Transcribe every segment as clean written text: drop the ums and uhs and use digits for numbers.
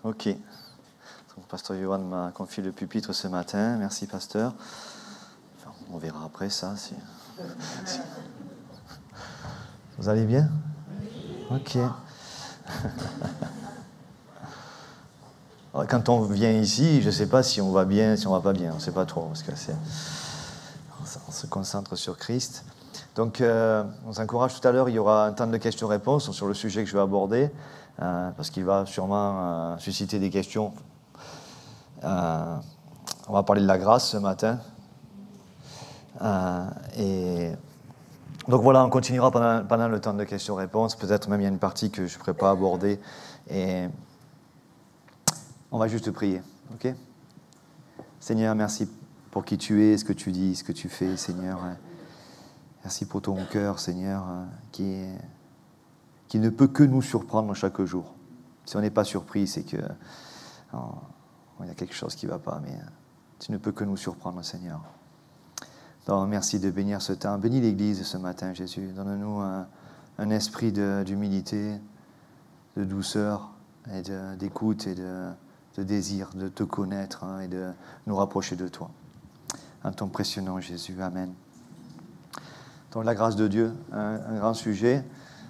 Ok. Donc, Pasteur Johan m'a confié le pupitre ce matin. Merci, Pasteur. Enfin, on verra après ça. Si... Vous allez bien? Ok. Alors, quand on vient ici, je ne sais pas si on va bien, si on ne va pas bien. On ne sait pas trop, parce que on se concentre sur Christ. Donc, on s'encourage tout à l'heure. Il y aura un temps de questions-réponses sur le sujet que je vais aborder, parce qu'il va sûrement susciter des questions. On va parler de la grâce ce matin. Et donc voilà, on continuera pendant le temps de questions-réponses. Peut-être même il y a une partie que je ne pourrais pas aborder. Et on va juste prier, ok? Seigneur, merci pour qui tu es, ce que tu dis, ce que tu fais, Seigneur. Merci pour ton cœur, Seigneur, qui ne peut que nous surprendre chaque jour. Si on n'est pas surpris, c'est que il y a quelque chose qui ne va pas, mais tu ne peux que nous surprendre, Seigneur. Donc, merci de bénir ce temps. Bénis l'Église ce matin, Jésus. Donne-nous un esprit d'humilité, de douceur, et d'écoute et de désir de te connaître et de nous rapprocher de toi. En ton précieux nom, Jésus. Amen. Donc, la grâce de Dieu, un grand sujet.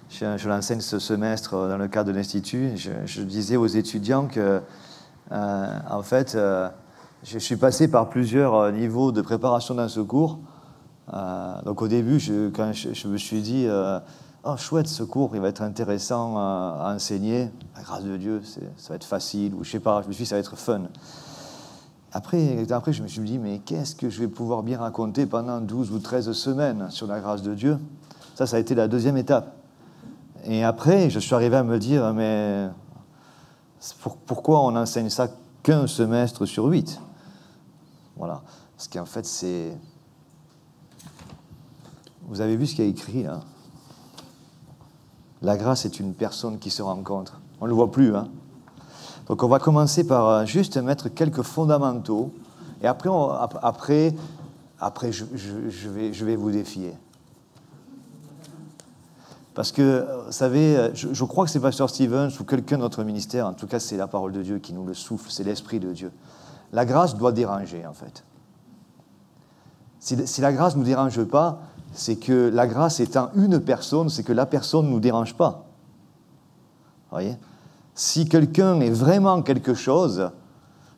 Je l'enseigne ce semestre dans le cadre de l'Institut. Je disais aux étudiants que, en fait, je suis passé par plusieurs niveaux de préparation dans ce cours. Donc, au début, quand je me suis dit oh, chouette, ce cours, il va être intéressant à enseigner. La grâce de Dieu, ça va être facile, ou je sais pas, je me suis dit, ça va être fun. Après, je me suis dit, mais qu'est-ce que je vais pouvoir bien raconter pendant 12 ou 13 semaines sur la grâce de Dieu? Ça a été la deuxième étape. Et après, je suis arrivé à me dire, mais pourquoi on enseigne ça qu'un semestre sur 8? Voilà. Parce qu'en fait, c'est... Vous avez vu ce qu'il y a écrit, là? La grâce est une personne qui se rencontre. On ne le voit plus, hein? Donc on va commencer par juste mettre quelques fondamentaux, et après, je vais vous défier. Parce que, vous savez, je crois que c'est Pasteur Stevens ou quelqu'un de notre ministère, en tout cas c'est la parole de Dieu qui nous le souffle, c'est l'Esprit de Dieu. La grâce doit déranger, en fait. Si la grâce ne nous dérange pas, c'est que la grâce étant une personne, c'est que la personne ne nous dérange pas. Vous voyez ? Si quelqu'un est vraiment quelque chose,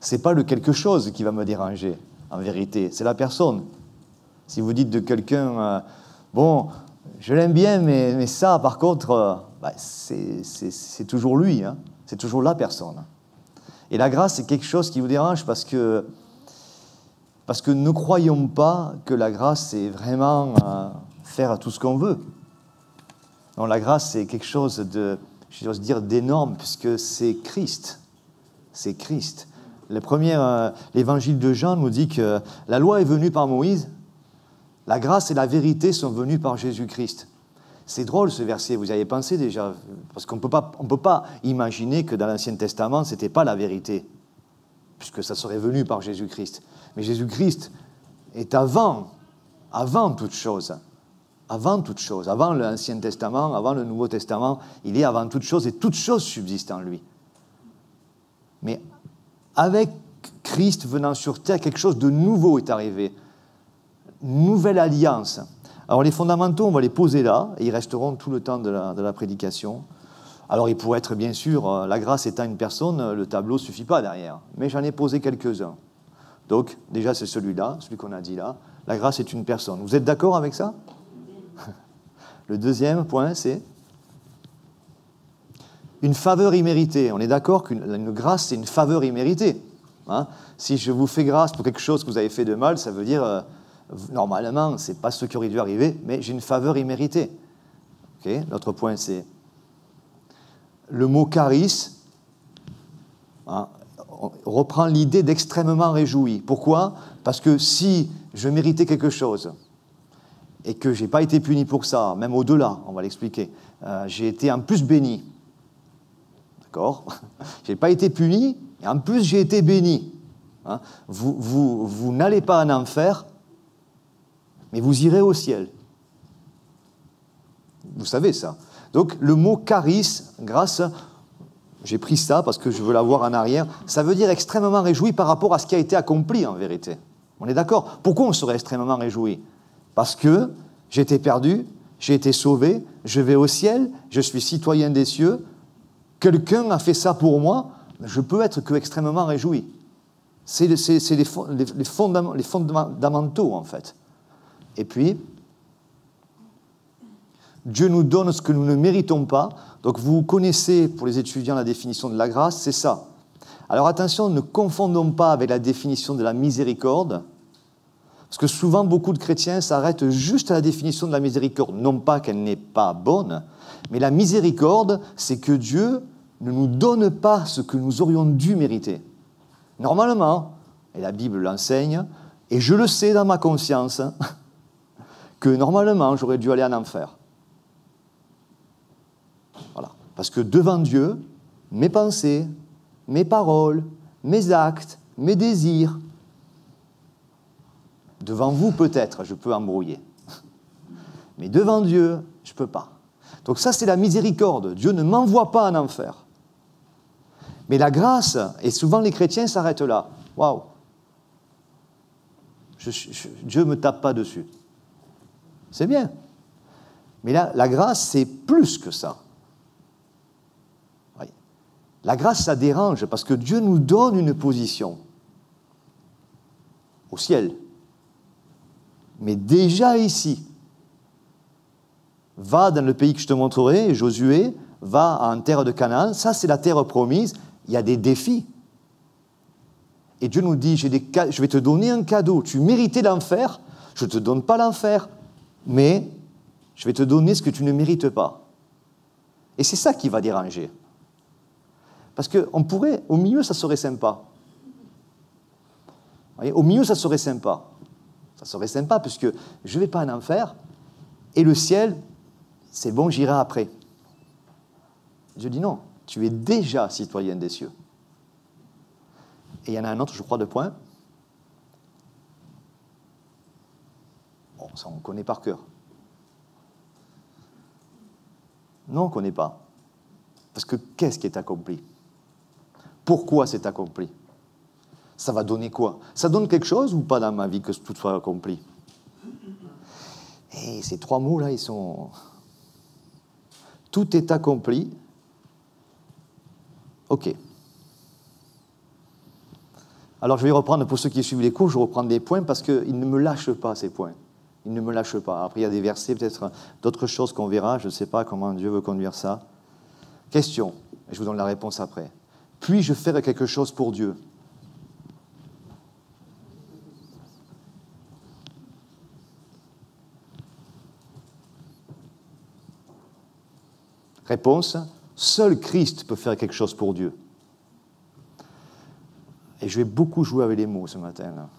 ce n'est pas le quelque chose qui va me déranger, en vérité, c'est la personne. Si vous dites de quelqu'un, bon, je l'aime bien, mais ça, par contre, c'est toujours lui, hein, c'est toujours la personne. Et la grâce, c'est quelque chose qui vous dérange parce que ne croyons pas que la grâce, c'est vraiment faire tout ce qu'on veut. Non, la grâce, c'est quelque chose de... j'ose dire d'énorme, puisque c'est Christ. C'est Christ. L'évangile de Jean nous dit que la loi est venue par Moïse, la grâce et la vérité sont venues par Jésus-Christ. C'est drôle ce verset, vous y avez pensé déjà, parce qu'on ne peut pas imaginer que dans l'Ancien Testament, ce n'était pas la vérité, puisque ça serait venu par Jésus-Christ. Mais Jésus-Christ est avant toute chose. Avant toute chose, avant l'Ancien Testament, avant le Nouveau Testament, il est avant toute chose et toute chose subsiste en lui. Mais avec Christ venant sur terre, quelque chose de nouveau est arrivé. Une nouvelle alliance. Alors les fondamentaux, on va les poser là, et ils resteront tout le temps de la prédication. Alors il pourrait être bien sûr, la grâce étant une personne, le tableau ne suffit pas derrière. Mais j'en ai posé quelques-uns. Donc déjà c'est celui-là, celui qu'on a dit là. La grâce est une personne. Vous êtes d'accord avec ça ? Le deuxième point, c'est une faveur imméritée. On est d'accord qu'une grâce, c'est une faveur imméritée. Hein? Si je vous fais grâce pour quelque chose que vous avez fait de mal, ça veut dire, normalement, ce n'est pas ce qui aurait dû arriver, mais j'ai une faveur imméritée. Okay? L'autre point, c'est le mot charis. Hein? On reprend l'idée d'extrêmement réjoui. Pourquoi ? Parce que si je méritais quelque chose, et que je n'ai pas été puni pour ça, même au-delà, on va l'expliquer. J'ai été en plus béni. D'accord ? Je n'ai pas été puni, et en plus j'ai été béni. Hein ? Vous n'allez pas en enfer, mais vous irez au ciel. Vous savez ça. Donc le mot charis, grâce, J'ai pris ça parce que je veux l'avoir en arrière. Ça veut dire extrêmement réjoui par rapport à ce qui a été accompli en vérité. On est d'accord? Pourquoi on serait extrêmement réjoui? Parce que j'ai été perdu, j'ai été sauvé, je vais au ciel, je suis citoyen des cieux, quelqu'un a fait ça pour moi, je peux être que extrêmement réjoui. C'est les fondamentaux en fait. Et puis, Dieu nous donne ce que nous ne méritons pas. Donc vous connaissez, pour les étudiants, la définition de la grâce, c'est ça. Alors attention, ne confondons pas avec la définition de la miséricorde, parce que souvent, beaucoup de chrétiens s'arrêtent juste à la définition de la miséricorde. Non pas qu'elle n'est pas bonne, mais la miséricorde, c'est que Dieu ne nous donne pas ce que nous aurions dû mériter. Normalement, et la Bible l'enseigne, et je le sais dans ma conscience, que normalement, j'aurais dû aller en enfer. Voilà. Parce que devant Dieu, mes pensées, mes paroles, mes actes, mes désirs, devant vous peut-être, je peux embrouiller. Mais devant Dieu, je ne peux pas. Donc ça, c'est la miséricorde. Dieu ne m'envoie pas en enfer. Mais la grâce, et souvent les chrétiens s'arrêtent là. Waouh! Dieu ne me tape pas dessus. C'est bien. Mais là, la grâce, c'est plus que ça. Oui. La grâce, ça dérange parce que Dieu nous donne une position au ciel. Mais déjà ici, va dans le pays que je te montrerai, Josué, va en terre de Canaan, ça c'est la terre promise, il y a des défis. Et Dieu nous dit, je vais te donner un cadeau, tu méritais l'enfer, je ne te donne pas l'enfer, mais je vais te donner ce que tu ne mérites pas. Et c'est ça qui va déranger. Parce qu'on pourrait, au milieu ça serait sympa. Vous voyez, au milieu ça serait sympa. Ça serait sympa puisque je ne vais pas en enfer et le ciel, c'est bon, j'irai après. Je dis non, tu es déjà citoyen des cieux. Et il y en a un autre, je crois, de point. Bon, ça on connaît par cœur. Non, on ne connaît pas. Parce que qu'est-ce qui est accompli? Pourquoi c'est accompli? Ça va donner quoi? Ça donne quelque chose ou pas dans ma vie que tout soit accompli? Et ces trois mots-là, ils sont... Tout est accompli. Ok. Alors je vais reprendre, pour ceux qui suivent les cours, je reprends des points parce qu'ils ne me lâchent pas, ces points. Ils ne me lâchent pas. Après, il y a des versets, peut-être d'autres choses qu'on verra. Je ne sais pas comment Dieu veut conduire ça. Question, et je vous donne la réponse après. Puis-je faire quelque chose pour Dieu? Réponse, seul Christ peut faire quelque chose pour Dieu. Et je vais beaucoup jouer avec les mots ce matin. Là.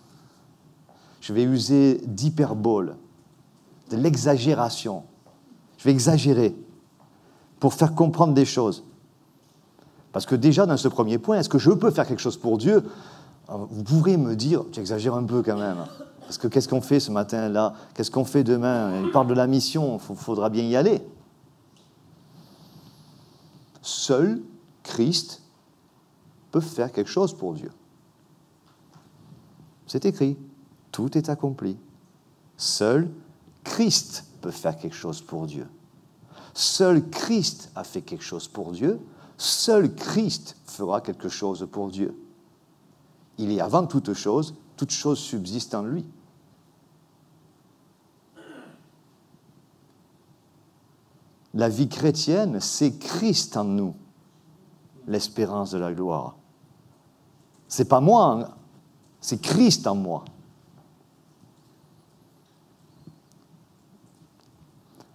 Je vais user d'hyperbole, de l'exagération. Je vais exagérer pour faire comprendre des choses. Parce que déjà, dans ce premier point, est-ce que je peux faire quelque chose pour Dieu? Vous pourrez me dire, tu exagères un peu quand même. Parce que qu'est-ce qu'on fait ce matin-là? Qu'est-ce qu'on fait demain? Il parle de la mission, il faudra bien y aller. Seul Christ peut faire quelque chose pour Dieu. C'est écrit, tout est accompli. Seul Christ peut faire quelque chose pour Dieu. Seul Christ a fait quelque chose pour Dieu. Seul Christ fera quelque chose pour Dieu. Il est avant toute chose subsiste en lui. La vie chrétienne, c'est Christ en nous, l'espérance de la gloire. C'est pas moi, c'est Christ en moi.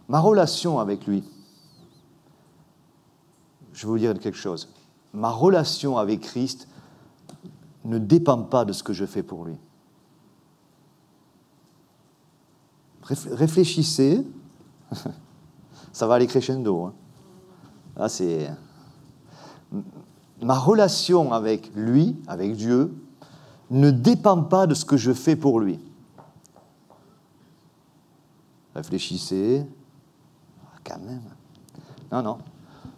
Ma relation avec lui, je vais vous dire quelque chose. Ma relation avec Christ ne dépend pas de ce que je fais pour lui. Réfléchissez. Ça va aller crescendo. Hein. Là, c'est... Ma relation avec lui, avec Dieu, ne dépend pas de ce que je fais pour lui. Réfléchissez. Quand même. Non.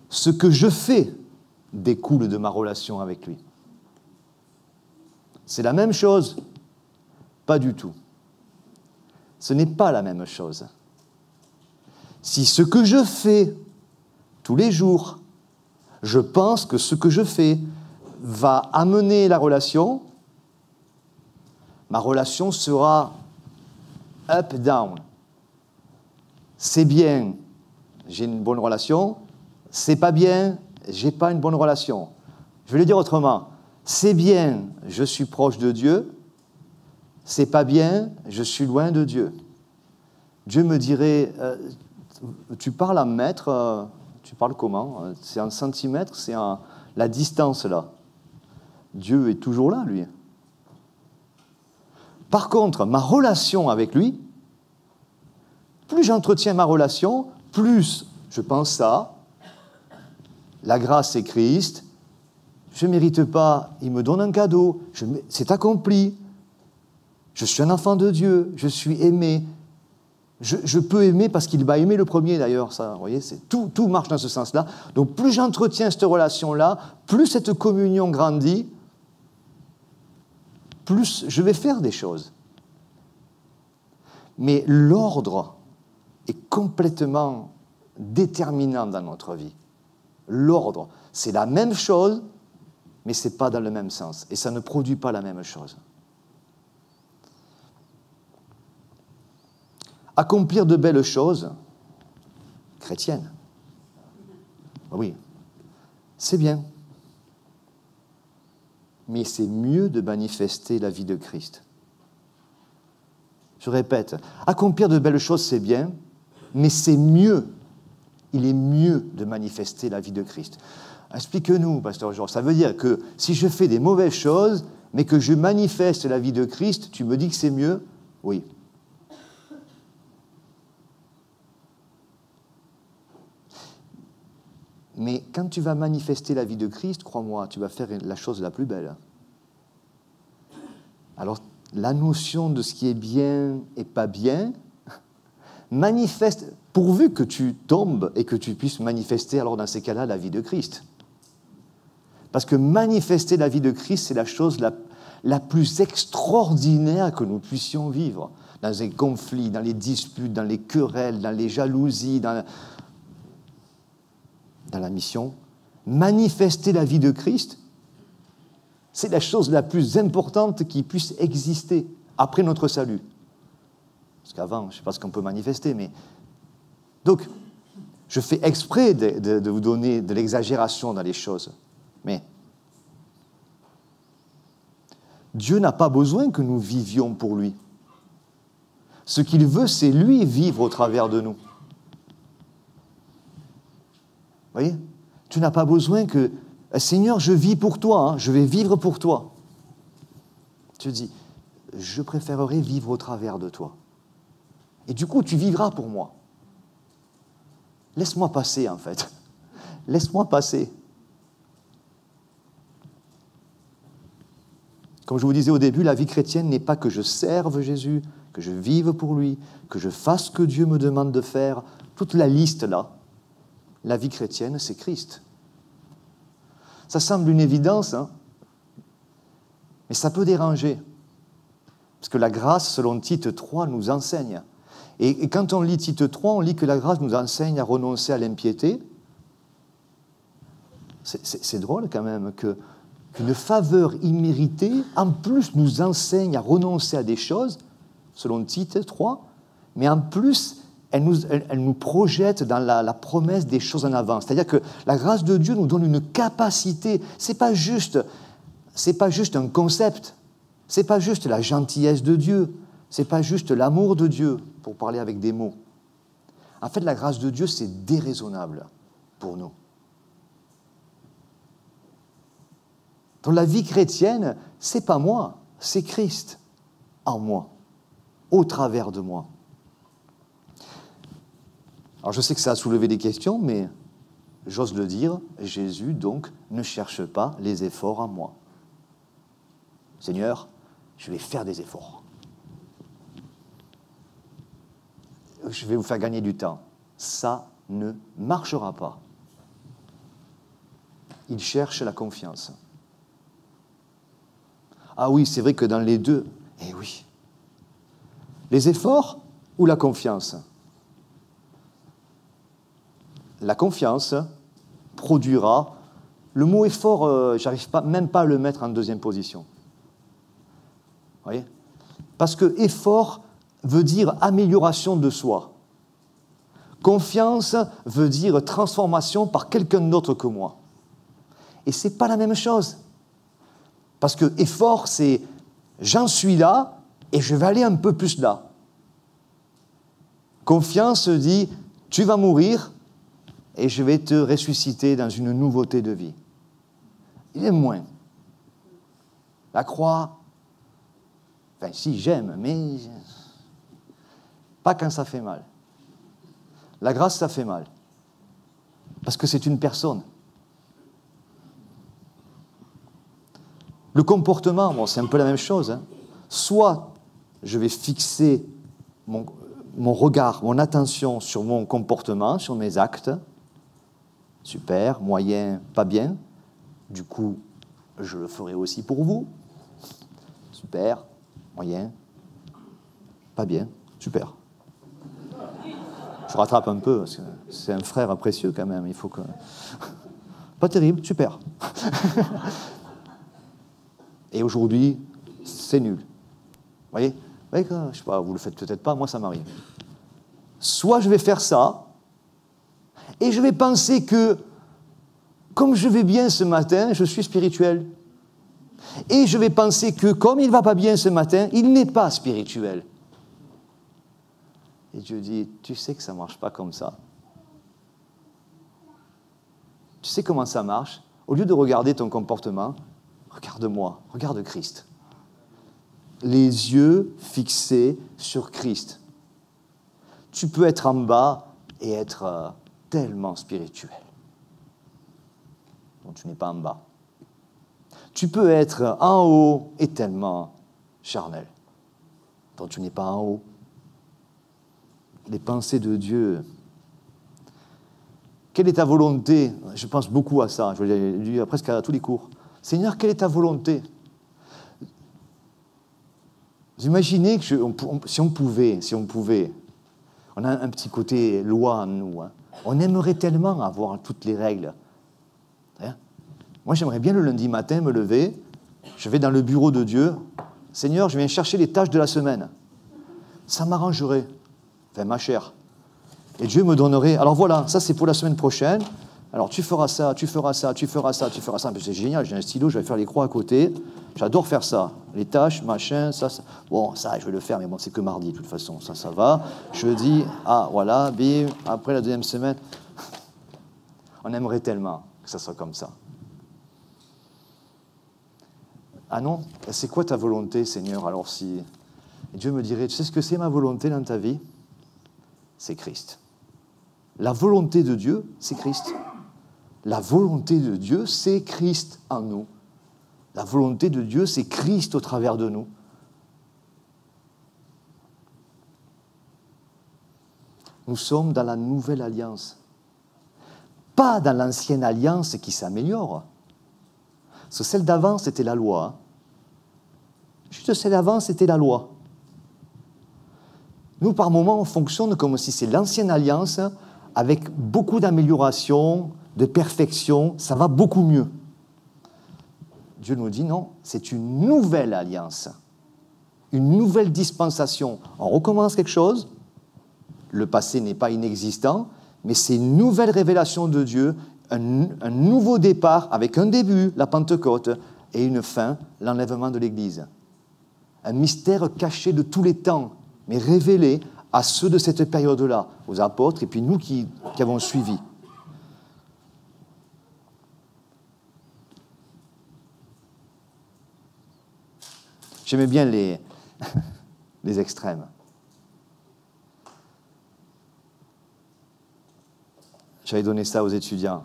Ce que je fais découle de ma relation avec lui. C'est la même chose? Pas du tout. Ce n'est pas la même chose. Si ce que je fais tous les jours, je pense que ce que je fais va amener la relation, ma relation sera up-down. C'est bien, j'ai une bonne relation. C'est pas bien, j'ai pas une bonne relation. Je vais le dire autrement. C'est bien, je suis proche de Dieu. C'est pas bien, je suis loin de Dieu. Dieu me dirait, tu parles en mètres, tu parles comment? C'est en centimètres, c'est en la distance là. Dieu est toujours là, lui. Par contre, ma relation avec lui, plus j'entretiens ma relation, plus je pense ça. La grâce, c'est Christ. Je ne mérite pas, il me donne un cadeau. C'est accompli. Je suis un enfant de Dieu. Je suis aimé. Je peux aimer parce qu'il m'a aimé le premier, d'ailleurs. Ça, vous voyez, tout marche dans ce sens-là. Donc, plus j'entretiens cette relation-là, plus cette communion grandit, plus je vais faire des choses. Mais l'ordre est complètement déterminant dans notre vie. L'ordre, c'est la même chose, mais ce n'est pas dans le même sens. Et ça ne produit pas la même chose. Accomplir de belles choses, chrétiennes, oui, c'est bien. Mais c'est mieux de manifester la vie de Christ. Je répète, accomplir de belles choses, c'est bien, mais c'est mieux. Il est mieux de manifester la vie de Christ. Explique-nous, pasteur Georges, ça veut dire que si je fais des mauvaises choses, mais que je manifeste la vie de Christ, tu me dis que c'est mieux? Oui. Mais quand tu vas manifester la vie de Christ, crois-moi, tu vas faire la chose la plus belle. Alors, la notion de ce qui est bien et pas bien, manifeste, pourvu que tu tombes et que tu puisses manifester, alors dans ces cas-là, la vie de Christ. Parce que manifester la vie de Christ, c'est la chose la plus extraordinaire que nous puissions vivre. Dans les conflits, dans les disputes, dans les querelles, dans les jalousies, dans la mission. Manifester la vie de Christ, c'est la chose la plus importante qui puisse exister après notre salut. Parce qu'avant, je ne sais pas ce qu'on peut manifester, mais... Donc, je fais exprès de vous donner de l'exagération dans les choses. Mais Dieu n'a pas besoin que nous vivions pour lui. Ce qu'il veut, c'est lui vivre au travers de nous. Vous voyez? Tu n'as pas besoin que... Seigneur, je vis pour toi, je vais vivre pour toi. Tu dis, je préférerais vivre au travers de toi. Et du coup, tu vivras pour moi. Laisse-moi passer, en fait. Laisse-moi passer. Comme je vous disais au début, la vie chrétienne n'est pas que je serve Jésus, que je vive pour lui, que je fasse ce que Dieu me demande de faire. Toute la liste là, la vie chrétienne, c'est Christ. Ça semble une évidence, mais ça peut déranger. Parce que la grâce, selon Tite 3, nous enseigne. Et quand on lit Tite 3, on lit que la grâce nous enseigne à renoncer à l'impiété. C'est drôle quand même qu'une faveur imméritée, en plus, nous enseigne à renoncer à des choses, selon Tite 3, mais en plus, elle nous projette dans la promesse des choses en avant. C'est-à-dire que la grâce de Dieu nous donne une capacité. C'est pas juste un concept. C'est pas juste la gentillesse de Dieu. C'est pas juste l'amour de Dieu, pour parler avec des mots. En fait, la grâce de Dieu, c'est déraisonnable pour nous. Dans la vie chrétienne, c'est pas moi, c'est Christ en moi, au travers de moi. Alors je sais que ça a soulevé des questions, mais j'ose le dire, Jésus, donc, ne cherche pas les efforts en moi. Seigneur, je vais faire des efforts. Je vais vous faire gagner du temps. Ça ne marchera pas. il cherche la confiance. Ah oui, c'est vrai que dans les deux, eh oui. Les efforts ou la confiance? La confiance produira, le mot effort, j'arrive même pas à le mettre en deuxième position. Vous voyez? Parce que effort veut dire amélioration de soi. Confiance veut dire transformation par quelqu'un d'autre que moi. Et ce n'est pas la même chose. Parce que effort, c'est j'en suis là et je vais aller un peu plus là. Confiance dit tu vas mourir et je vais te ressusciter dans une nouveauté de vie. Il est moins. La croix, enfin si j'aime, mais pas quand ça fait mal. La grâce, ça fait mal. Parce que c'est une personne. Le comportement, bon, c'est un peu la même chose. Hein. Soit je vais fixer mon regard, mon attention sur mon comportement, sur mes actes. Super, moyen, pas bien. Du coup, je le ferai aussi pour vous. Super, moyen, pas bien, super. Je rattrape un peu, parce que c'est un frère précieux quand même, il faut que... Pas terrible, super. Et aujourd'hui, c'est nul. Vous voyez, je sais pas, vous le faites peut-être pas, moi ça m'arrive. Soit je vais faire ça, et je vais penser que, comme je vais bien ce matin, je suis spirituel. Et je vais penser que, comme il ne va pas bien ce matin, il n'est pas spirituel. Et Dieu dit, tu sais que ça ne marche pas comme ça. Tu sais comment ça marche? Au lieu de regarder ton comportement, regarde-moi, regarde Christ. Les yeux fixés sur Christ. Tu peux être en bas et être tellement spirituel. Donc tu n'es pas en bas. Tu peux être en haut et tellement charnel. Donc tu n'es pas en haut. Les pensées de Dieu. Quelle est ta volonté? Je pense beaucoup à ça, je l'ai lu presque à tous les cours. Seigneur, quelle est ta volonté? Vous imaginez que si on pouvait, on a un petit côté loi en nous, hein. On aimerait tellement avoir toutes les règles. Hein? Moi, j'aimerais bien le lundi matin me lever, je vais dans le bureau de Dieu, Seigneur, je viens chercher les tâches de la semaine. Ça m'arrangerait. Enfin, ma chère. Et Dieu me donnerait, alors voilà, ça c'est pour la semaine prochaine, alors tu feras ça, tu feras ça, tu feras ça, tu feras ça. C'est génial, j'ai un stylo, je vais faire les croix à côté, j'adore faire ça. Les tâches, machin, ça. Bon, ça, je vais le faire, mais bon, c'est que mardi, de toute façon, ça va. Jeudi, voilà, bim, après la deuxième semaine. On aimerait tellement que ça soit comme ça. Ah non, c'est quoi ta volonté, Seigneur? Alors si... Et Dieu me dirait, tu sais ce que c'est ma volonté dans ta vie? C'est Christ. La volonté de Dieu, c'est Christ. La volonté de Dieu, c'est Christ en nous. La volonté de Dieu, c'est Christ au travers de nous. Nous sommes dans la nouvelle alliance. Pas dans l'ancienne alliance qui s'améliore. Parce que celle d'avant, c'était la loi. Juste celle d'avant, c'était la loi. Nous, par moments, on fonctionne comme si c'est l'ancienne alliance, avec beaucoup d'amélioration, de perfection, ça va beaucoup mieux. Dieu nous dit non, c'est une nouvelle alliance, une nouvelle dispensation. On recommence quelque chose, le passé n'est pas inexistant, mais c'est une nouvelle révélation de Dieu, un nouveau départ avec un début, la Pentecôte, et une fin, l'enlèvement de l'Église. Un mystère caché de tous les temps, mais révélé à ceux de cette période-là, aux apôtres, et puis nous qui avons suivi. J'aimais bien les extrêmes. J'avais donné ça aux étudiants.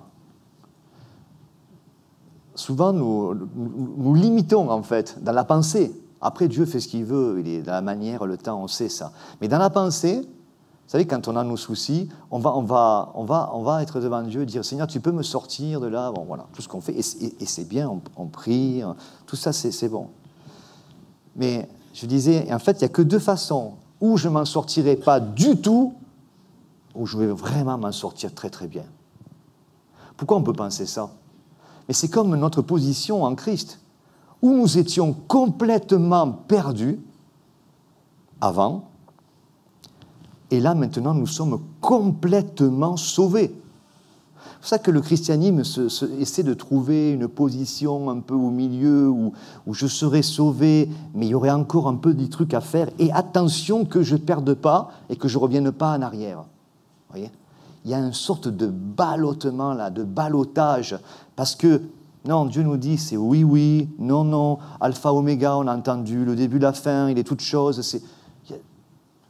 Souvent, nous limitons, en fait, dans la pensée. Après, Dieu fait ce qu'il veut, il est dans la manière, le temps, on sait ça. Mais dans la pensée, savez, quand on a nos soucis, on va être devant Dieu et dire « Seigneur, tu peux me sortir de là ?» Bon, voilà, tout ce qu'on fait. Et c'est bien, on prie, tout ça, c'est bon. Mais je disais, en fait, il n'y a que deux façons. Ou je ne m'en sortirai pas du tout, ou je vais vraiment m'en sortir très très bien. Pourquoi on peut penser ça? Mais c'est comme notre position en Christ, où nous étions complètement perdus avant, et là maintenant nous sommes complètement sauvés. C'est pour ça que le christianisme essaie de trouver une position un peu au milieu, où je serai sauvé, mais il y aurait encore un peu des trucs à faire, et attention que je ne perde pas et que je ne revienne pas en arrière. Vous voyez? Il y a une sorte de ballottement là, de ballottage, parce que, non, Dieu nous dit, c'est oui, oui, non, non, alpha, oméga, on a entendu, le début, la fin, il est toute chose.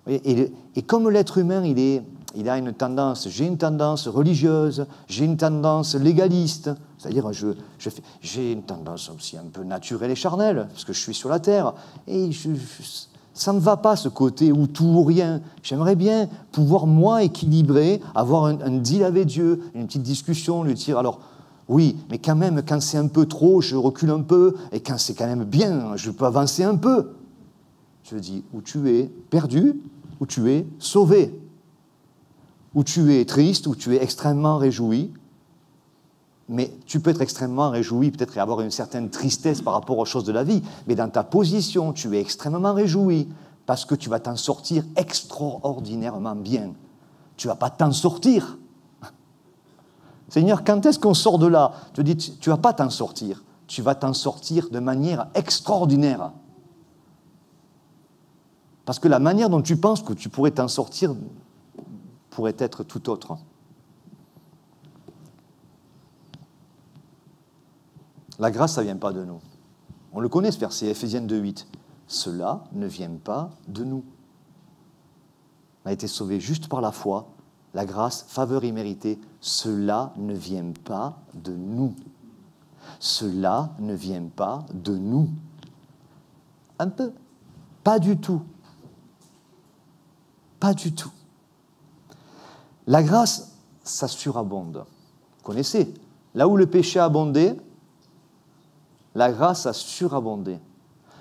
Et comme l'être humain, il a une tendance, j'ai une tendance religieuse, j'ai une tendance légaliste, c'est-à-dire j'ai une tendance aussi un peu naturelle et charnelle, parce que je suis sur la terre, et ça ne me va pas ce côté ou tout ou rien. J'aimerais bien pouvoir, moi, équilibrer, avoir un deal avec Dieu, une petite discussion, lui dire, alors, oui, mais quand même, quand c'est un peu trop, je recule un peu, et quand c'est quand même bien, je peux avancer un peu. Je dis, où tu es perdu, où tu es sauvé, où tu es triste, où tu es extrêmement réjoui, mais tu peux être extrêmement réjoui, peut-être avoir une certaine tristesse par rapport aux choses de la vie, mais dans ta position, tu es extrêmement réjoui, parce que tu vas t'en sortir extraordinairement bien. Tu ne vas pas t'en sortir. Seigneur, quand est-ce qu'on sort de là? Je te dis, tu ne vas pas t'en sortir. Tu vas t'en sortir de manière extraordinaire. Parce que la manière dont tu penses que tu pourrais t'en sortir pourrait être tout autre. La grâce, ça ne vient pas de nous. On le connaît, ce verset, Ephésiens 2,8. Cela ne vient pas de nous. On a été sauvés juste par la foi. La grâce, faveur imméritée, cela ne vient pas de nous. Cela ne vient pas de nous. Un peu. Pas du tout. Pas du tout. La grâce, ça surabonde. Vous connaissez, là où le péché a abondé, la grâce a surabondé.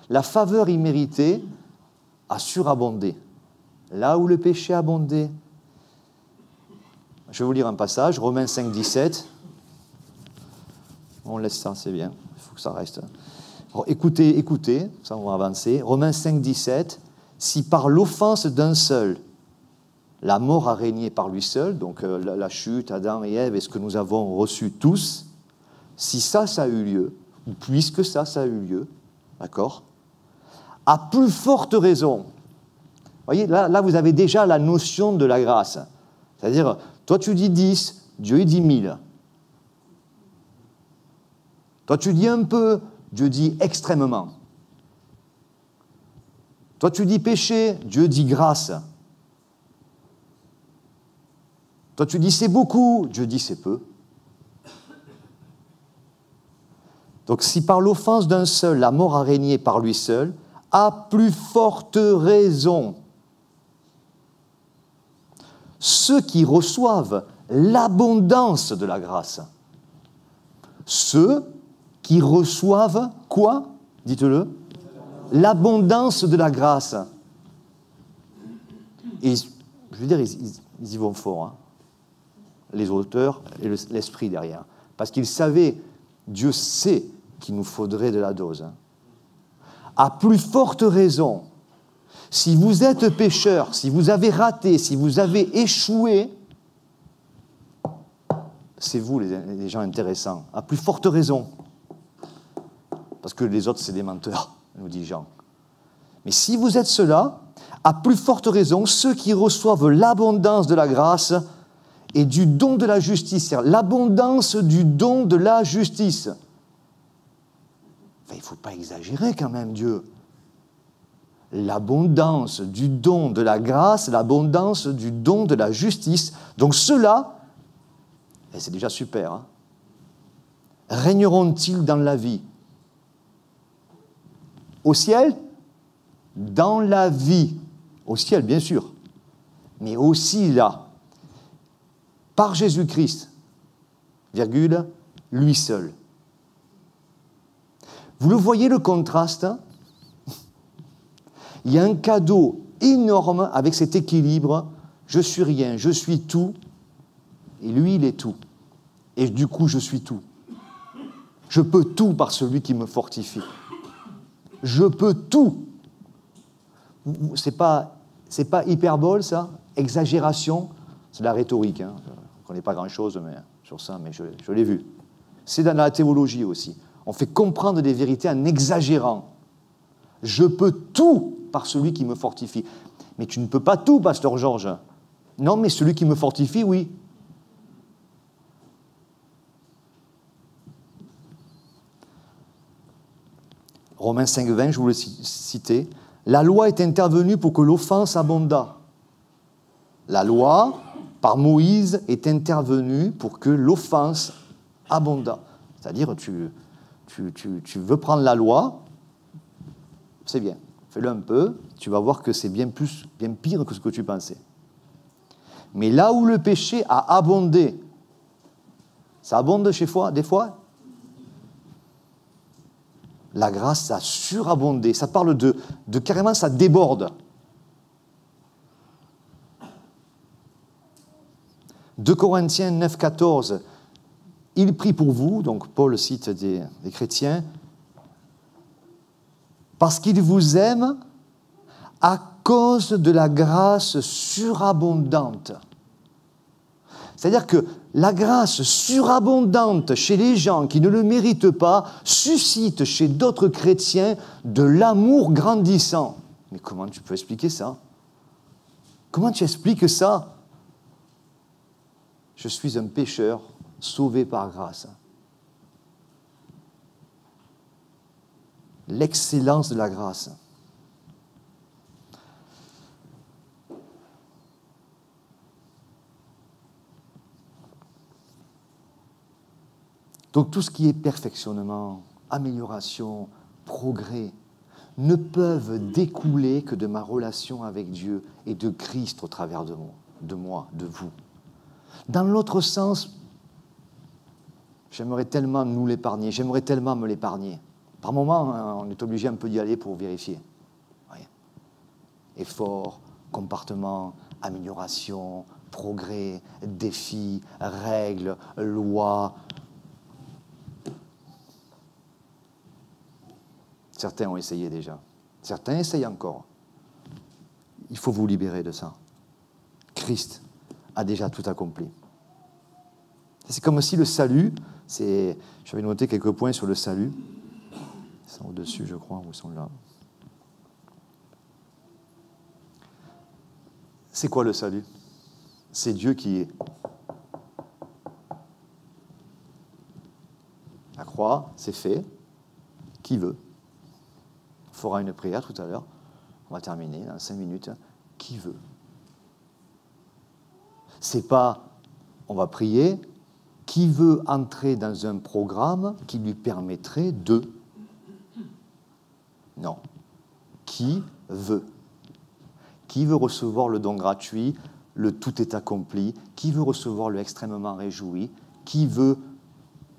La faveur imméritée a surabondé. Là où le péché a abondé. Je vais vous lire un passage, Romains 5, 17. On laisse ça, c'est bien, il faut que ça reste. Alors, écoutez, ça on va avancer. Romains 5, 17. Si par l'offense d'un seul, la mort a régné par lui seul, donc la chute, Adam et Ève, et ce que nous avons reçu tous, si ça a eu lieu, ou puisque ça a eu lieu, d'accord, à plus forte raison, vous voyez, là vous avez déjà la notion de la grâce. C'est-à-dire, toi tu dis 10, Dieu il dit 1000. Toi tu dis un peu, Dieu dit extrêmement. Toi tu dis péché, Dieu dit grâce. Toi tu dis c'est beaucoup, Dieu dit c'est peu. Donc si par l'offense d'un seul, la mort a régné par lui seul, à plus forte raison, ceux qui reçoivent l'abondance de la grâce, ceux qui reçoivent quoi? Dites-le. L'abondance de la grâce. Et je veux dire, ils y vont fort, hein, les auteurs et l'esprit derrière. Parce qu'ils savaient, Dieu sait qu'il nous faudrait de la dose. Hein. À plus forte raison, si vous êtes pécheur, si vous avez raté, si vous avez échoué, c'est vous les gens intéressants. À plus forte raison. Parce que les autres, c'est des menteurs, nous dit Jean. Mais si vous êtes ceux-là, à plus forte raison, ceux qui reçoivent l'abondance de la grâce et du don de la justice, c'est-à-dire l'abondance du don de la justice. Enfin, il ne faut pas exagérer quand même, Dieu. L'abondance du don de la grâce, l'abondance du don de la justice. Donc ceux-là, et c'est déjà super, hein, régneront-ils dans la vie? Au ciel? Dans la vie. Au ciel, bien sûr. mais aussi là, par Jésus-Christ, virgule, lui seul. Vous le voyez le contraste, hein? Il y a un cadeau énorme avec cet équilibre, je suis rien, je suis tout, et lui il est tout. Et du coup je suis tout. Je peux tout par celui qui me fortifie. Je peux tout. C'est pas hyperbole ça, exagération, c'est de la rhétorique, hein. Je ne connais pas grand-chose sur ça, mais je l'ai vu. C'est dans la théologie aussi. On fait comprendre des vérités en exagérant. Je peux tout par celui qui me fortifie. Mais tu ne peux pas tout, pasteur Georges. Non, mais celui qui me fortifie, oui. Romains 5,20, je vous le citais. La loi est intervenue pour que l'offense abondât. La loi, par Moïse, est intervenue pour que l'offense abondât. C'est-à-dire, tu veux prendre la loi, c'est bien. Fais-le un peu, tu vas voir que c'est bien pire que ce que tu pensais. Mais là où le péché a abondé, ça abonde des fois, la grâce a surabondé. Ça parle de carrément, ça déborde. 2 Corinthiens 9, 14, il prie pour vous, donc Paul cite des chrétiens, parce qu'il vous aime à cause de la grâce surabondante. C'est-à-dire que la grâce surabondante chez les gens qui ne le méritent pas suscite chez d'autres chrétiens de l'amour grandissant. Mais comment tu peux expliquer ça? Comment tu expliques ça? Je suis un pécheur sauvé par grâce. L'excellence de la grâce. Donc tout ce qui est perfectionnement, amélioration, progrès, ne peuvent découler que de ma relation avec Dieu et de Christ au travers de moi, de vous. Dans l'autre sens, j'aimerais tellement nous l'épargner, j'aimerais tellement me l'épargner. Par moments, on est obligé un peu d'y aller pour vérifier. Oui. Effort, comportement, amélioration, progrès, défis, règles, lois. Certains ont essayé déjà. Certains essayent encore. Il faut vous libérer de ça. Christ a déjà tout accompli. C'est comme si le salut, j'avais noté quelques points sur le salut. Ils sont au-dessus, je crois, ou ils sont là. C'est quoi le salut? C'est Dieu qui est. La croix, c'est fait. Qui veut? On fera une prière tout à l'heure. On va terminer dans 5 minutes. Qui veut? C'est pas, on va prier, qui veut entrer dans un programme qui lui permettrait de... Non. Qui veut? Qui veut recevoir le don gratuit, le tout est accompli? Qui veut recevoir le extrêmement réjoui? Qui veut,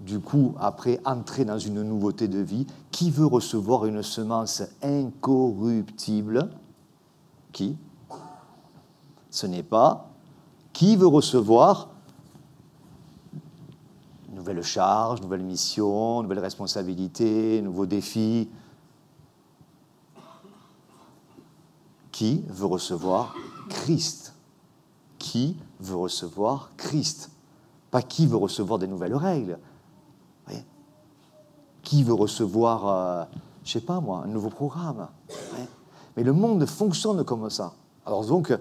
du coup, après, entrer dans une nouveauté de vie? Qui veut recevoir une semence incorruptible? Qui? Ce n'est pas... Qui veut recevoir nouvelle charge, nouvelle mission, nouvelle responsabilité, nouveaux défis? Qui veut recevoir Christ? Qui veut recevoir Christ? Pas qui veut recevoir des nouvelles règles. Oui. Qui veut recevoir, je ne sais pas moi, un nouveau programme. Oui. Mais le monde fonctionne comme ça. Alors donc,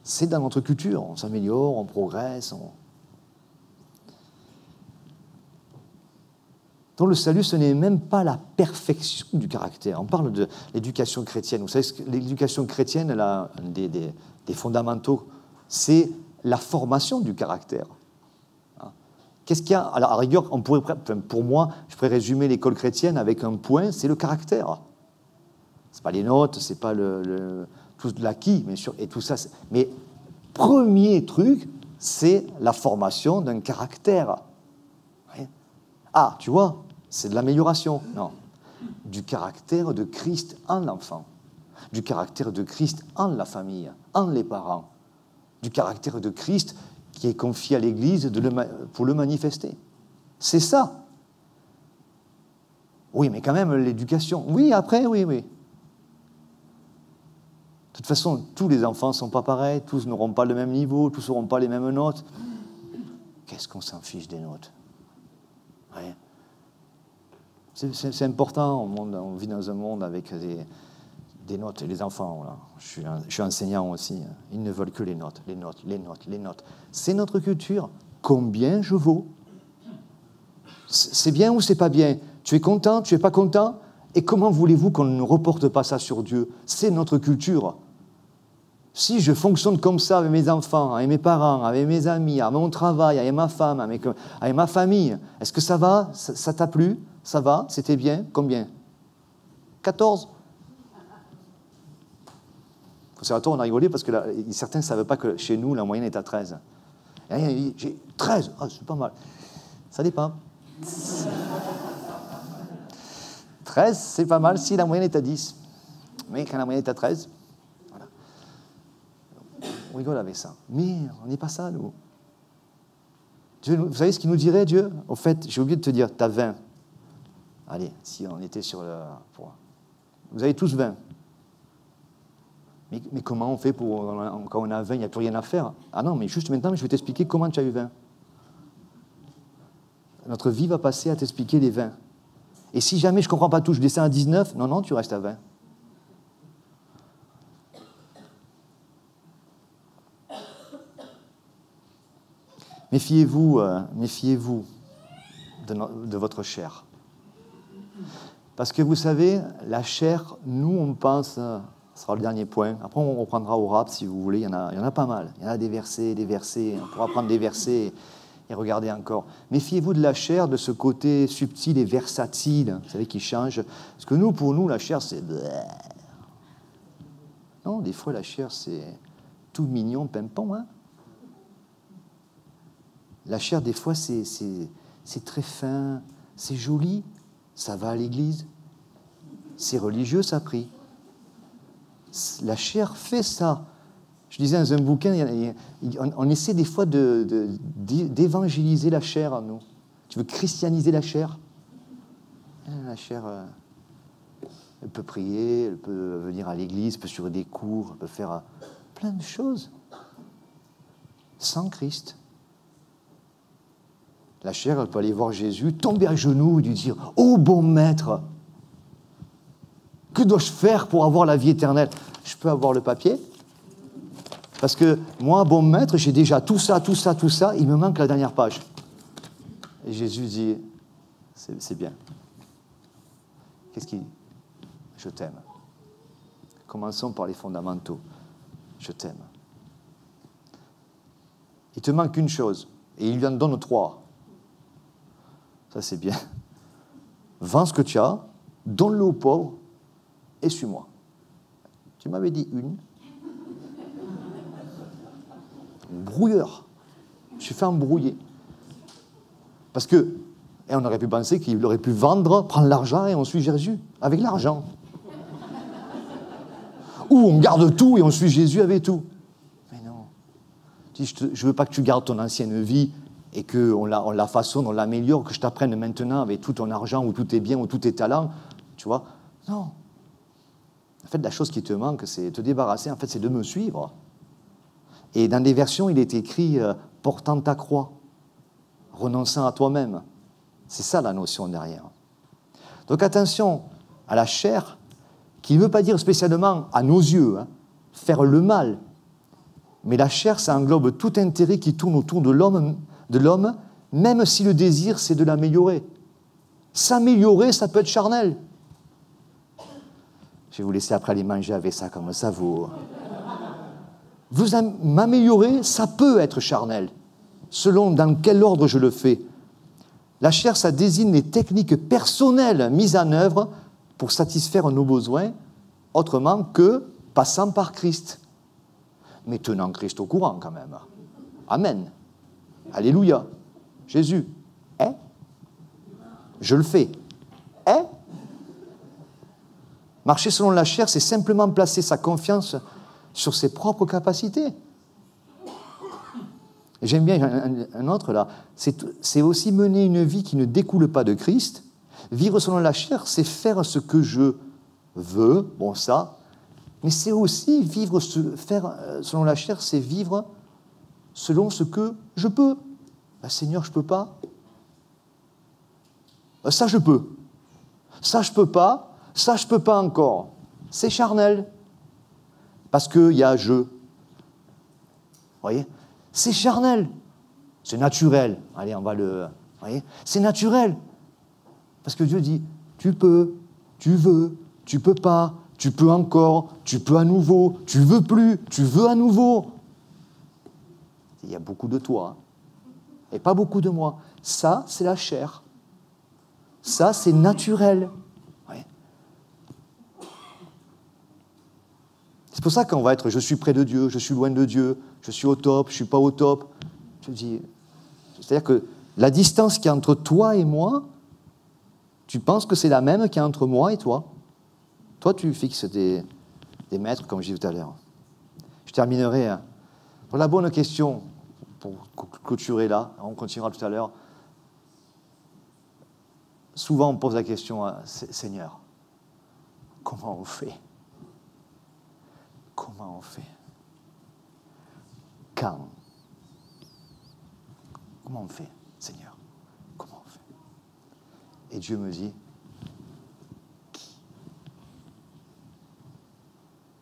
c'est dans notre culture, on s'améliore, on progresse. Donc le salut, ce n'est même pas la perfection du caractère. On parle de l'éducation chrétienne. Vous savez, l'éducation chrétienne, elle a des fondamentaux, c'est la formation du caractère. Qu'est-ce qu'il y a? Alors, à la rigueur, pour moi, je pourrais résumer l'école chrétienne avec un point, c'est le caractère. Ce n'est pas les notes, ce n'est pas tout l'acquis, et tout ça. Mais premier truc, c'est la formation d'un caractère. Ah, tu vois, c'est de l'amélioration. Non. Du caractère de Christ en l'enfant. Du caractère de Christ en la famille, en les parents. Du caractère de Christ qui est confié à l'Église pour le manifester. C'est ça. Oui, mais quand même, l'éducation. Oui, après, oui. De toute façon, tous les enfants ne sont pas pareils, tous n'auront pas le même niveau, tous n'auront pas les mêmes notes. Qu'est-ce qu'on s'en fiche des notes? Ouais. C'est important, on vit dans un monde avec des notes, et les enfants, voilà. Je suis enseignant aussi, ils ne veulent que les notes. C'est notre culture. Combien je vaux? C'est bien ou c'est pas bien? Tu es content, tu es pas content? Et comment voulez-vous qu'on ne reporte pas ça sur Dieu? C'est notre culture. Si je fonctionne comme ça avec mes enfants, avec mes parents, avec mes amis, avec mon travail, avec ma femme, avec ma famille, est-ce que ça va? Ça t'a plu? Ça va? C'était bien? Combien? 14? Conservatoire, on a rigolé parce que certains ne savaient pas que chez nous, la moyenne est à 13. Et j'ai 13, ah, c'est pas mal. Ça dépend. 13, c'est pas mal si la moyenne est à 10. Mais quand la moyenne est à 13, voilà. On rigole avec ça. Mais on n'est pas ça, nous. Dieu, vous savez ce qu'il nous dirait, Dieu? Au fait, j'ai oublié de te dire, tu as 20. Allez, si on était sur le... Vous avez tous 20. Mais comment on fait pour... Quand on a 20, il n'y a plus rien à faire. Ah non, mais juste maintenant, je vais t'expliquer comment tu as eu 20. Notre vie va passer à t'expliquer les 20. Et si jamais je ne comprends pas tout, je descends à 19, non, tu restes à 20. Méfiez-vous de votre chair. Parce que vous savez, la chair, nous, on pense, ce sera le dernier point. Après, on reprendra au rap, si vous voulez. Il y en a pas mal. Il y en a des versets. On pourra prendre des versets et regarder encore. Méfiez-vous de la chair, de ce côté subtil et versatile, vous savez, qui change. Parce que nous, pour nous, la chair, c'est... Non, des fois, la chair, c'est tout mignon, pimpon, hein. La chair, des fois, c'est très fin, c'est joli, ça va à l'église, c'est religieux, ça prie. La chair fait ça. Je disais dans un bouquin, on essaie des fois d'évangéliser la chair en nous. Tu veux christianiser la chair? La chair, elle peut prier, elle peut venir à l'église, elle peut suivre des cours, elle peut faire plein de choses sans Christ. La chair, elle peut aller voir Jésus, tomber à genoux et lui dire « Oh bon maître, que dois-je faire pour avoir la vie éternelle ?» Je peux avoir le papier? Parce que moi, bon maître, j'ai déjà tout ça, il me manque la dernière page. Et Jésus dit « C'est bien. » Qu'est-ce qu'il dit? « Je t'aime. » Commençons par les fondamentaux. « Je t'aime. » Il te manque une chose, et il lui en donne 3. Ça, c'est bien. Vends ce que tu as, donne-le aux pauvres, et suis-moi. Tu m'avais dit une. Brouilleur. Je suis fait embrouiller. Parce que, et on aurait pu penser qu'il aurait pu vendre, prendre l'argent et on suit Jésus avec l'argent. Ou on garde tout et on suit Jésus avec tout. Mais non. Je ne veux pas que tu gardes ton ancienne vie et qu'on la façonne, on l'améliore, que je t'apprenne maintenant avec tout ton argent ou tous tes biens ou tous tes talents. Tu vois? Non. En fait, la chose qui te manque, c'est te débarrasser, en fait, c'est de me suivre. Et dans des versions, il est écrit « portant ta croix », renonçant à toi-même. C'est ça la notion derrière. Donc attention à la chair, qui ne veut pas dire spécialement, à nos yeux, faire le mal. Mais la chair, ça englobe tout intérêt qui tourne autour de l'homme, même si le désir, c'est de l'améliorer. S'améliorer, ça peut être charnel. Je vais vous laisser après aller manger avec ça, comme ça, m'améliorer, ça peut être charnel, selon dans quel ordre je le fais. La chair, ça désigne les techniques personnelles mises en œuvre pour satisfaire nos besoins, autrement que passant par Christ. mais tenant Christ au courant quand même. Amen. Alléluia. Jésus. Je le fais. Marcher selon la chair, c'est simplement placer sa confiance sur ses propres capacités. Et j'aime bien un autre là. C'est aussi mener une vie qui ne découle pas de Christ. Vivre selon la chair, c'est faire ce que je veux, bon ça, mais c'est aussi faire selon la chair, c'est vivre selon ce que je peux. Ben, Seigneur, je ne peux pas. Ça, je peux. Ça, je ne peux pas. Ça, je ne peux pas encore. C'est charnel. Parce qu'il y a je. Vous voyez ? C'est charnel. C'est naturel. Allez, on va le... Vous voyez ? C'est naturel. Parce que Dieu dit, tu peux, tu veux, tu peux pas, tu peux encore, tu peux à nouveau, tu veux plus, tu veux à nouveau. Il y a beaucoup de toi, et pas beaucoup de moi. Ça, c'est la chair. Ça, c'est naturel. Ouais. C'est pour ça qu'on va être, je suis près de Dieu, je suis loin de Dieu, je suis au top, je suis pas au top. Je dis, c'est-à-dire que la distance qu'il y a entre toi et moi, tu penses que c'est la même qu'il y a entre moi et toi. Toi, tu fixes des mètres, comme je disais tout à l'heure. Je terminerai pour la bonne question, pour clôturer là, on continuera tout à l'heure. Souvent, on pose la question à Seigneur, comment on fait ? Comment on fait ? Quand ? Comment on fait, Seigneur ? Comment on fait ? Et Dieu me dit, qui ?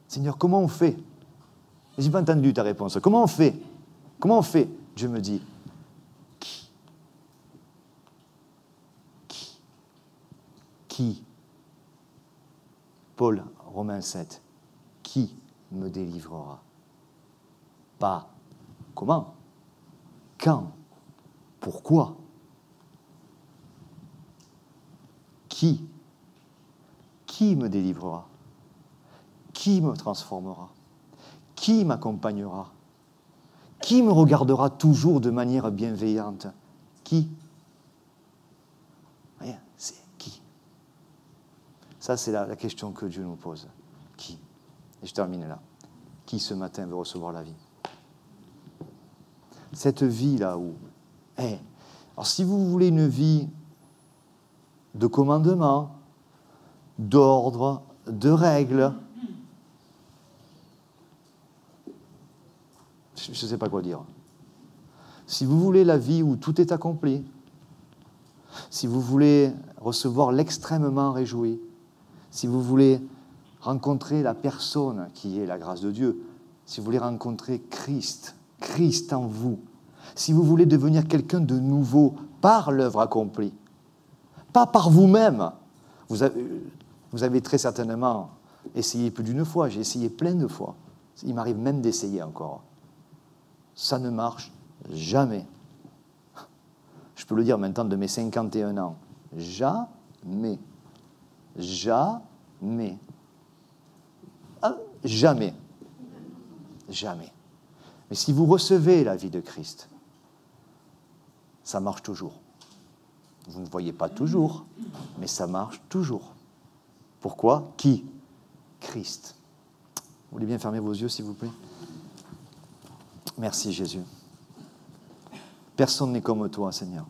Seigneur, comment on fait ? Je n'ai pas entendu ta réponse. Comment on fait ? Comment on fait ? Dieu me dit, qui ? Qui ? Qui ? Paul, Romains 7, qui me délivrera ? Pas comment ? Quand ? Pourquoi ? Qui me délivrera ? Qui me transformera ? Qui m'accompagnera ? Qui me regardera toujours de manière bienveillante ? Qui ? Rien, c'est qui ? Ça, c'est la question que Dieu nous pose. Qui ? Et je termine là. Qui ce matin veut recevoir la vie ? Cette vie-là où... Alors si vous voulez une vie de commandement, d'ordre, de règles, je ne sais pas quoi dire. Si vous voulez la vie où tout est accompli, si vous voulez recevoir l'extrêmement réjoui, si vous voulez rencontrer la personne qui est la grâce de Dieu, si vous voulez rencontrer Christ en vous, si vous voulez devenir quelqu'un de nouveau par l'œuvre accomplie, pas par vous-même. Vous avez très certainement essayé plus d'une fois, j'ai essayé plein de fois. Il m'arrive même d'essayer encore. Ça ne marche jamais. Je peux le dire maintenant de mes 51 ans. Jamais. Jamais. Jamais. Jamais. Mais si vous recevez la vie de Christ, ça marche toujours. Vous ne voyez pas toujours, mais ça marche toujours. Pourquoi ? Qui ? Christ. Vous voulez bien fermer vos yeux, s'il vous plaît ? Merci, Jésus. Personne n'est comme toi, Seigneur.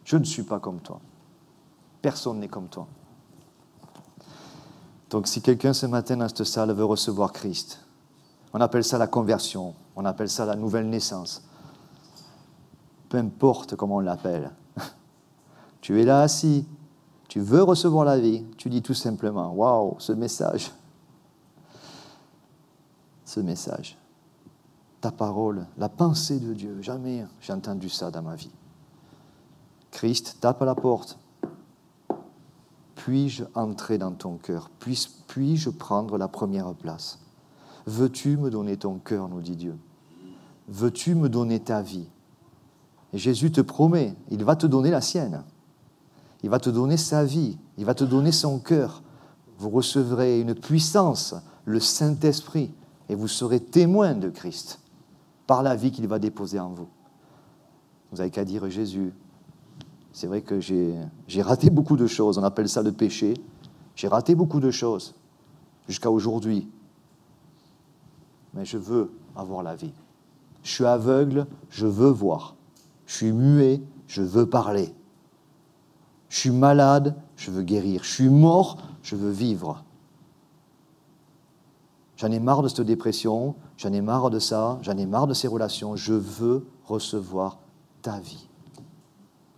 Je ne suis pas comme toi. Personne n'est comme toi. Donc, si quelqu'un ce matin dans cette salle veut recevoir Christ, on appelle ça la conversion, on appelle ça la nouvelle naissance. Peu importe comment on l'appelle. Tu es là assis, tu veux recevoir la vie, tu dis tout simplement, waouh, ce message, ta parole, la pensée de Dieu, jamais j'ai entendu ça dans ma vie. Christ tape à la porte. Puis-je entrer dans ton cœur ? Puis-je prendre la première place ? Veux-tu me donner ton cœur, nous dit Dieu ? Veux-tu me donner ta vie ? Et Jésus te promet, il va te donner la sienne. Il va te donner sa vie, il va te donner son cœur. Vous recevrez une puissance, le Saint-Esprit. et vous serez témoin de Christ par la vie qu'il va déposer en vous. Vous n'avez qu'à dire Jésus. C'est vrai que j'ai raté beaucoup de choses, on appelle ça le péché. J'ai raté beaucoup de choses jusqu'à aujourd'hui. Mais je veux avoir la vie. Je suis aveugle, je veux voir. Je suis muet, je veux parler. Je suis malade, je veux guérir. Je suis mort, je veux vivre. J'en ai marre de cette dépression, j'en ai marre de ça, j'en ai marre de ces relations. Je veux recevoir ta vie.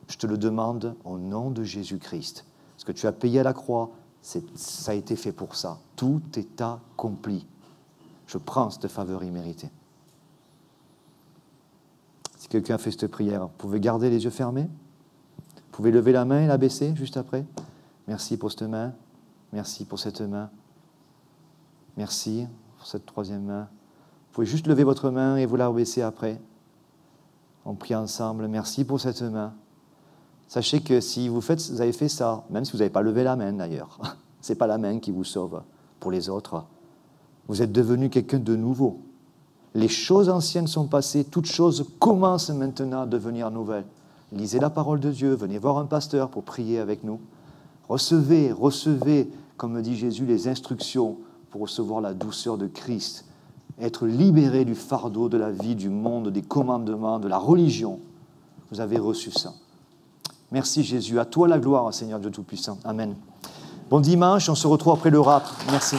Je te le demande au nom de Jésus-Christ. Ce que tu as payé à la croix, ça a été fait pour ça. Tout est accompli. Je prends cette faveur imméritée. Si quelqu'un a fait cette prière, vous pouvez garder les yeux fermés. Vous pouvez lever la main et la baisser juste après. Merci pour cette main. Merci pour cette main. Merci pour cette troisième main. Vous pouvez juste lever votre main et vous la baisser après. On prie ensemble. Merci pour cette main. Sachez que si vous avez fait ça, même si vous n'avez pas levé la main d'ailleurs, ce n'est pas la main qui vous sauve pour les autres. Vous êtes devenu quelqu'un de nouveau. Les choses anciennes sont passées, toutes choses commencent maintenant à devenir nouvelles. Lisez la parole de Dieu, venez voir un pasteur pour prier avec nous. Recevez, comme dit Jésus, les instructions pour recevoir la douceur de Christ. Être libéré du fardeau de la vie, du monde, des commandements, de la religion. Vous avez reçu ça. Merci Jésus. À toi la gloire, Seigneur Dieu Tout-Puissant. Amen. Bon dimanche, on se retrouve après le rap. Merci.